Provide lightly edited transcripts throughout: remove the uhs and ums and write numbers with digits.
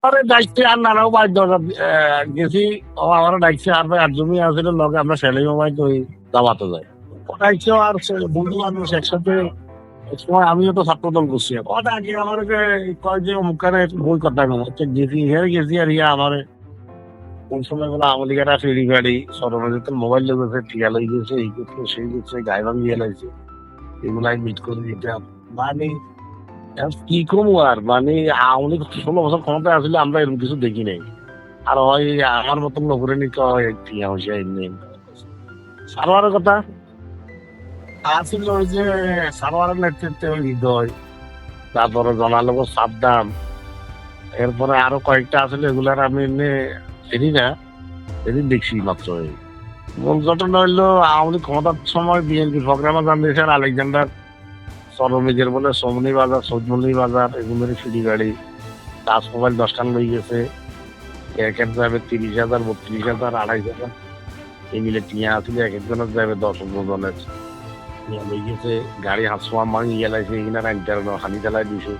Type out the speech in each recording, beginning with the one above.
পরে ডাকছে আর নানাও বাধ্য গেছি। ও আমার ডাকছে আর ভাই আর জমি আসলে লগে আমরা সেলাই মোবাইল ওই দাবাতে যাই। ডাকছে আর বন্ধু বান্ধব একসাথে এক সময় আমিও তো ছাত্রদল করছি। কথা কি আমার কয় যে মুখানে ভুল কথা হচ্ছে গেছি হেরে গেছি আর ইয়া আমার কোন সময় বলে আমলিগারা ফেরি গাড়ি সরমাজিত মোবাইল লেগেছে টিয়া লই গেছে এই করছে সেই করছে গায়ে ভাঙি গেলাইছে এগুলাই মিট করে দিতে মানে কি কম আর মানে আওয়ামী লীগ 16 বছর ক্ষমতায় আসলে আমরা এরকম কিছু দেখি নাই। আর হয় আমার মতন লোকের নি কয় টিয়া হইছে এমনি সারোয়ারের কথা আসলে ওই যে সারোয়ারের নেতৃত্বে ওই হৃদয়, তারপরে জনালোক সাবধান, এরপরে আরো কয়েকটা আসলে এগুলার আমি এমনি চিনি না, এদিন দেখছি মাত্র। মূল ঘটনা হইলো আওয়ামী লীগ ক্ষমতার সময় বিএনপি প্রোগ্রামে জানিয়েছেন আলেকজান্ডার চরমিজের বলে সমনি বাজার সজমনি বাজার এগুলোর ফিডি গাড়ি টাচ মোবাইল 10 খান লই গেছে। এক এক যাবে 30,000 32,000 2,500 এই মিলে টিয়া আসলে এক একজনের যাবে 10-15 জনের লই গেছে। গাড়ি হাঁসুয়া মাঙি গেলাইছে এখানে রাইটার হানি চালাই দিছে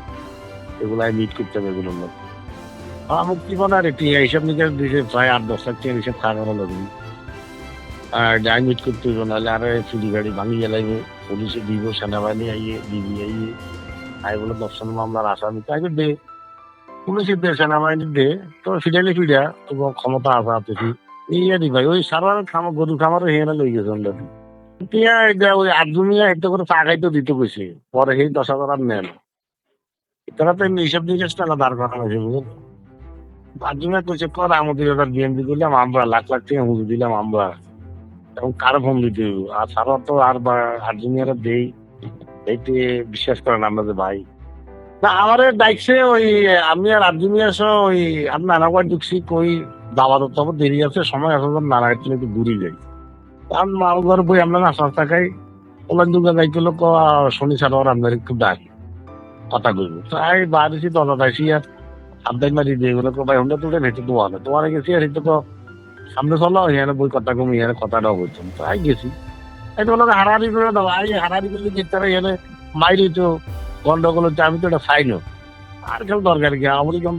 এগুলাই মিট করতে হবে এগুলোর মধ্যে মুক্তিপণ আর টিয়া হিসাব নিকাশ দিছে প্রায় 8-10 লাখ টিয়া হিসাব থাকানো লাগবে। আর ডাইন মিট করতে হইব নাহলে আরে ফিডি গাড়ি ভাঙি গেলাইবে পুলিশে দিব সেনাবাহিনী আইয়ে ডিবি আইয়ে আই বলে দর্শন মামলার আসামি তাই দে পুলিশের দে সেনাবাহিনীর দে তো ফিডাইলে ফিডা তো ক্ষমতা আছে আপনি এই আর ভাই ওই সারার খামা গরু খামারও হেনা লই গেছে অলরেডি। টিয়া এটা ওই আটজমিয়া একটা করে চা খাইতে দিতে কইছে পরে সেই 10,000 আর নেন তারা তো এমনি হিসাব নিকাশ টাকা দাঁড় করানো হয়েছে বুঝলেন। আটজমিয়া কইছে কর আমাদের এবার বিএনপি দিলাম আমরা লাখ লাখ টাকা হুজুর দিলাম আমরা এবং কারো ফোন দিতে হইব। আর সারা তো আর আর্জেন্টিনারা দেই এইতে বিশ্বাস করেন আমরা যে ভাই না আমার ডাইকছে ওই আমি আর আর্জেন্টিনা ওই আমি নানাবার ঢুকছি কই দাওয়া তো তবে দেরি আছে সময় আছে নানা একটু ঘুরি যাই কারণ মালঘর বই আমরা না সস্তা খাই ওলান দুর্গা যাইছিল শনি ছাড়া আর আপনার একটু ডাক কথা কইব তাই বাড়িছি দরজা পাইছি আর আবদাই মারি দিয়ে এগুলো ভাই হন্ডা তুলে ভেতর দেওয়া না তোমার গেছি আর এটা তো সামনে চলো এখানে বই কথা কমি এখানে কথাটাও বলছেন তাই গেছি এটা বলো হারাহারি করে দাও আই হারাহারি করলে যেতে এখানে মাইরি তো গন্ডগোল হচ্ছে আমি তো এটা চাই না আর কেউ দরকার কি আমার কম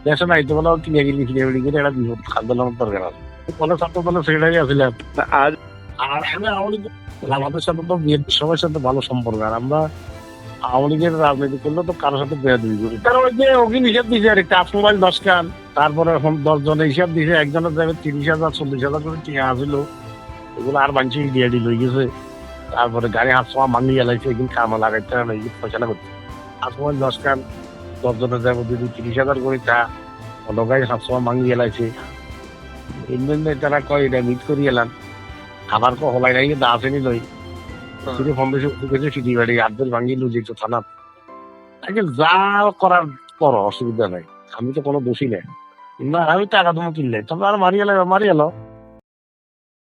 দেশে নাই তো বলো কিনে গেলি কিনে করে একটা বিপদ খাদ্য দরকার আছে কলেজ ছাত্র দলের সেক্রেটারি আসছিলাম আর আর আমি আমাদের সাথে তো বিএনপির সবার সাথে ভালো সম্পর্ক আর আমরা আওয়ামী লীগের রাজনীতি করলে তো কারোর সাথে বেয়াদবি করি কারণ ওই যে ওকে হিসাব দিছে আর টাচ মোবাইল 10 খান তারপরে এখন 10 জনের হিসাব দিছে একজনের যাবে 30,000 40,000 করে টিকা আসিল এগুলো আর মানুষ দিয়ে দিল গেছে। তারপরে গাড়ি হাত সময় মাঙ্গি গেলাইছে এগুলো কামা লাগাইতে হবে পয়সা করছে টাচ মোবাইল 10 খান 10 জনের যাবে যদি 30,000 করে তা অন্য গাড়ি হাত সময় মাঙ্গি গেলাইছে এমনি তারা কয় এটা মিট করি এলাম আবার হলাই নাই কিন্তু আসেনি লই ফোন বেশি উঠেছে সিটি বাড়ি আটদের ভাঙিল যেত থানা আগে যা করার করো অসুবিধা নাই আমি তো কোনো দোষী নাই না আমি টাকা তোমার কিনলে তবে আর মারিয়ে মারিয়ে